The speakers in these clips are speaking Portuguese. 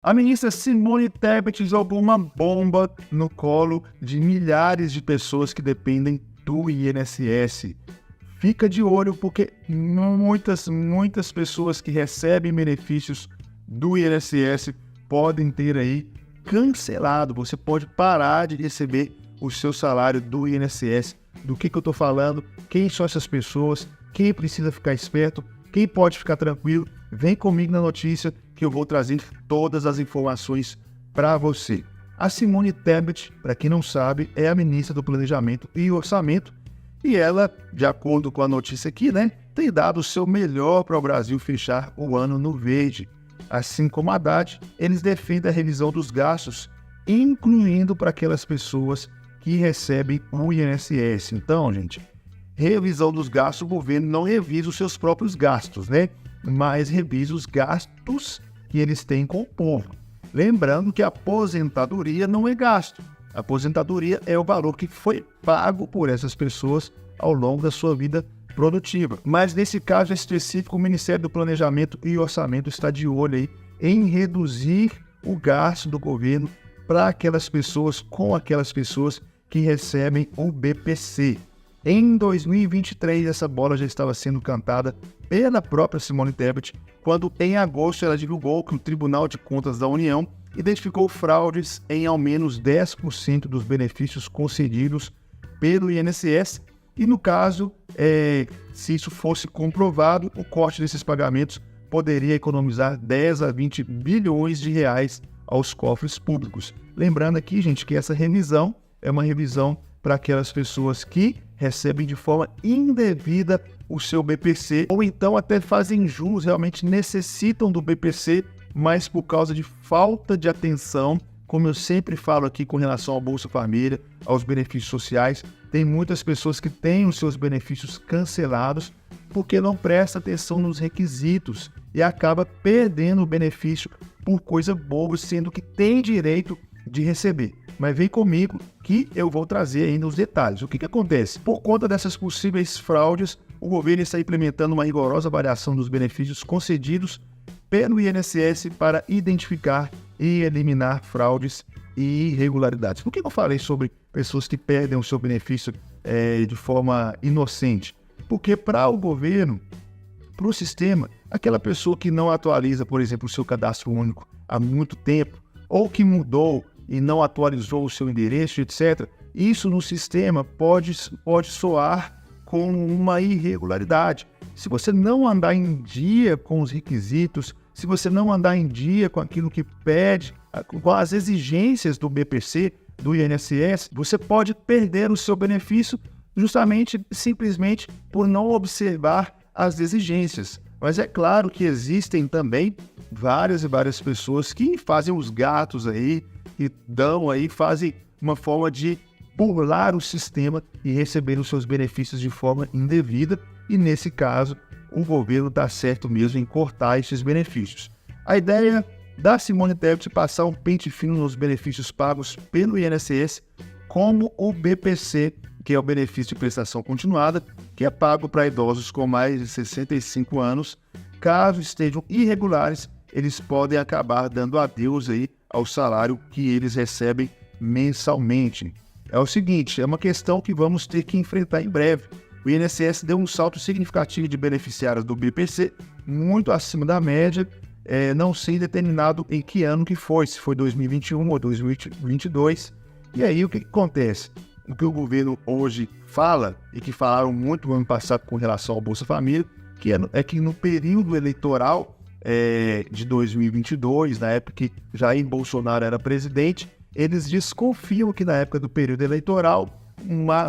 A ministra Simone Tebet jogou uma bomba no colo de milhares de pessoas que dependem do INSS. Fica de olho porque muitas pessoas que recebem benefícios do INSS podem ter aí cancelado. Você pode parar de receber o seu salário do INSS. Do que eu estou falando? Quem são essas pessoas? Quem precisa ficar esperto? Quem pode ficar tranquilo? Vem comigo na notícia que eu vou trazer todas as informações para você. A Simone Tebet, para quem não sabe, é a ministra do Planejamento e Orçamento e ela, de acordo com a notícia aqui, tem dado o seu melhor para o Brasil fechar o ano no verde. Assim como a Haddad, eles defendem a revisão dos gastos, incluindo para aquelas pessoas que recebem o INSS. Então, gente, revisão dos gastos, o governo não revisa os seus próprios gastos, mas revisa os gastos que eles têm com o povo. Lembrando que a aposentadoria não é gasto. A aposentadoria é o valor que foi pago por essas pessoas ao longo da sua vida produtiva. Mas nesse caso específico, o Ministério do Planejamento e Orçamento está de olho aí em reduzir o gasto do governo para aquelas pessoas, com aquelas pessoas que recebem o BPC. Em 2023, essa bola já estava sendo cantada pela própria Simone Tebet, quando em agosto ela divulgou que o Tribunal de Contas da União identificou fraudes em ao menos 10% dos benefícios concedidos pelo INSS e, no caso, se isso fosse comprovado, o corte desses pagamentos poderia economizar 10 a 20 bilhões de reais aos cofres públicos. Lembrando aqui, gente, que essa revisão é uma revisão para aquelas pessoas que recebem de forma indevida o seu BPC, ou então até fazem jus, realmente necessitam do BPC, mas por causa de falta de atenção, como eu sempre falo aqui com relação ao Bolsa Família, aos benefícios sociais, tem muitas pessoas que têm os seus benefícios cancelados porque não presta atenção nos requisitos e acaba perdendo o benefício por coisa boba, sendo que tem direito de receber. Mas vem comigo que eu vou trazer ainda os detalhes. O que acontece? Por conta dessas possíveis fraudes, o governo está implementando uma rigorosa avaliação dos benefícios concedidos pelo INSS para identificar e eliminar fraudes e irregularidades. Por que eu falei sobre pessoas que perdem o seu benefício de forma inocente? Porque para o governo, para o sistema, aquela pessoa que não atualiza, por exemplo, o seu cadastro único há muito tempo, ou que mudou e não atualizou o seu endereço, etc., isso no sistema pode soar como uma irregularidade. Se você não andar em dia com os requisitos, se você não andar em dia com aquilo que pede, com as exigências do BPC, do INSS, você pode perder o seu benefício justamente, simplesmente por não observar as exigências. Mas é claro que existem também várias e várias pessoas que fazem os gatos aí, que fazem uma forma de burlar o sistema e receber os seus benefícios de forma indevida, e nesse caso o governo está certo mesmo em cortar esses benefícios. A ideia da Simone Tebet é passar um pente fino nos benefícios pagos pelo INSS, como o BPC, que é o benefício de prestação continuada, que é pago para idosos com mais de 65 anos. Caso estejam irregulares, eles podem acabar dando adeus aí ao salário que eles recebem mensalmente. É o seguinte, é uma questão que vamos ter que enfrentar em breve. O INSS deu um salto significativo de beneficiários do BPC, muito acima da média, não sei determinado em que ano que foi, se foi 2021 ou 2022. E aí o que acontece? O que o governo hoje fala, e que falaram muito no ano passado com relação ao Bolsa Família, é que no período eleitoral de 2022, na época que Jair Bolsonaro era presidente, eles desconfiam que na época do período eleitoral,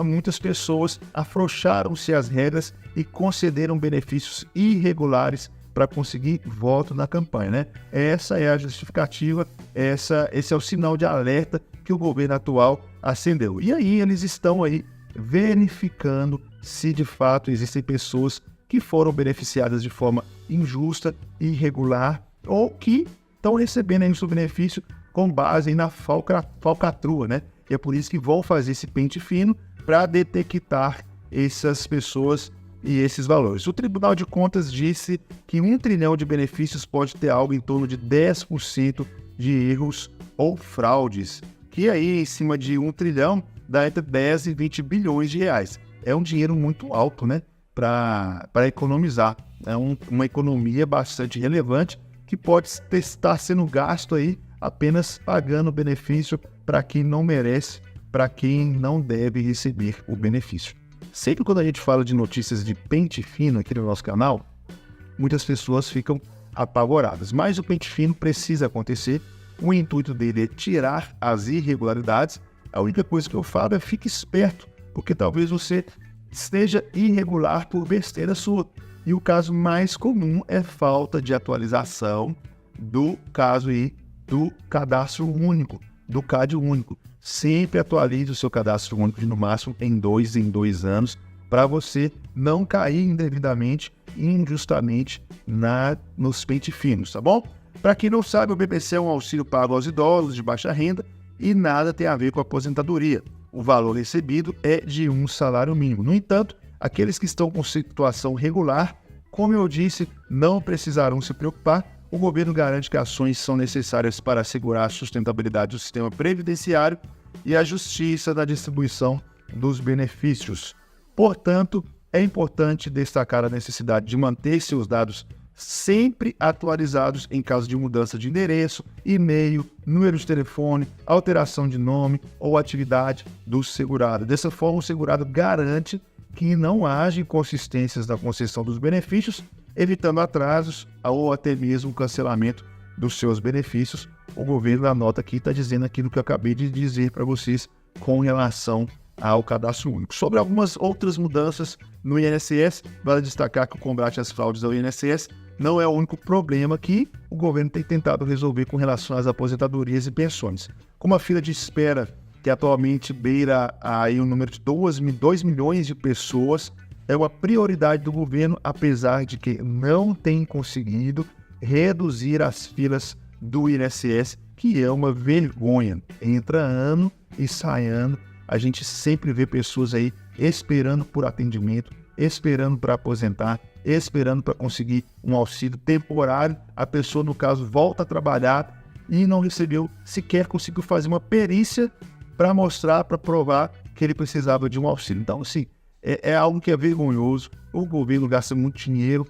muitas pessoas afrouxaram-se as regras e concederam benefícios irregulares para conseguir voto na campanha, Essa é a justificativa, esse é o sinal de alerta que o governo atual acendeu. E aí eles estão aí verificando se de fato existem pessoas que foram beneficiadas de forma injusta, irregular, ou que estão recebendo aí o seu benefício com base aí na falcatrua, E é por isso que vão fazer esse pente fino para detectar essas pessoas e esses valores. O Tribunal de Contas disse que 1 trilhão de benefícios pode ter algo em torno de 10% de erros ou fraudes, que aí em cima de 1 trilhão dá entre 10 e 20 bilhões de reais. É um dinheiro muito alto, né, para economizar. É uma economia bastante relevante que pode estar sendo gasto aí apenas pagando benefício para quem não merece, para quem não deve receber o benefício. Sempre quando a gente fala de notícias de pente fino aqui no nosso canal, muitas pessoas ficam apavoradas, mas o pente fino precisa acontecer. O intuito dele é tirar as irregularidades. A única coisa que eu falo é fique esperto, porque talvez você esteja irregular por besteira sua. E o caso mais comum é falta de atualização do caso aí do cadastro único, do CAD único. Sempre atualize o seu cadastro único de no máximo em 2 anos, para você não cair indevidamente e injustamente nos pente finos, tá bom? Para quem não sabe, o BPC é um auxílio pago aos idosos de baixa renda e nada tem a ver com a aposentadoria. O valor recebido é de um salário mínimo. No entanto, aqueles que estão com situação regular, como eu disse, não precisarão se preocupar. O governo garante que ações são necessárias para assegurar a sustentabilidade do sistema previdenciário e a justiça na distribuição dos benefícios. Portanto, é importante destacar a necessidade de manter seus dados sempre atualizados em caso de mudança de endereço, e-mail, número de telefone, alteração de nome ou atividade do segurado. Dessa forma, o segurado garante que não haja inconsistências na concessão dos benefícios, evitando atrasos ou até mesmo cancelamento dos seus benefícios. O governo, na nota aqui, está dizendo aquilo que eu acabei de dizer para vocês com relação ao cadastro único. Sobre algumas outras mudanças no INSS, vale destacar que o combate às fraudes ao INSS não é o único problema que o governo tem tentado resolver com relação às aposentadorias e pensões. Com uma fila de espera que atualmente beira aí o número de 2 milhões de pessoas, é uma prioridade do governo, apesar de que não tem conseguido reduzir as filas do INSS, que é uma vergonha. Entra ano e sai ano, a gente sempre vê pessoas aí esperando por atendimento, esperando para aposentar, esperando para conseguir um auxílio temporário. A pessoa, no caso, volta a trabalhar e não recebeu, sequer conseguiu fazer uma perícia para mostrar, para provar que ele precisava de um auxílio. Então, assim, é algo que é vergonhoso. O governo gasta muito dinheiro,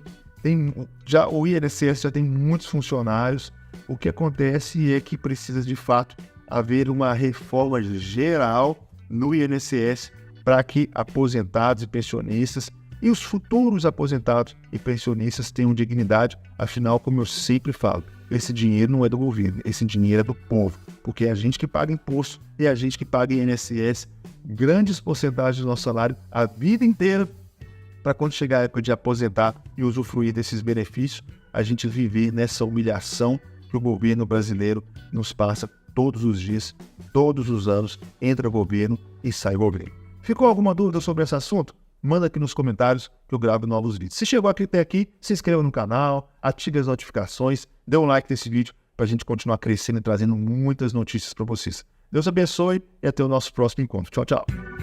o INSS já tem muitos funcionários. O que acontece é que precisa, de fato, haver uma reforma geral no INSS para que aposentados e pensionistas e os futuros aposentados e pensionistas tenham dignidade. Afinal, como eu sempre falo, esse dinheiro não é do governo, esse dinheiro é do povo, porque é a gente que paga imposto e é a gente que paga INSS, grandes porcentagens do nosso salário a vida inteira, para quando chegar a época de aposentar e usufruir desses benefícios, a gente viver nessa humilhação que o governo brasileiro nos passa todos os dias, todos os anos. Entra o governo e sai o governo. Ficou alguma dúvida sobre esse assunto? Manda aqui nos comentários que eu gravo novos vídeos. Se chegou até aqui, se inscreva no canal, ative as notificações, dê um like nesse vídeo para a gente continuar crescendo e trazendo muitas notícias para vocês. Deus abençoe e até o nosso próximo encontro. Tchau, tchau.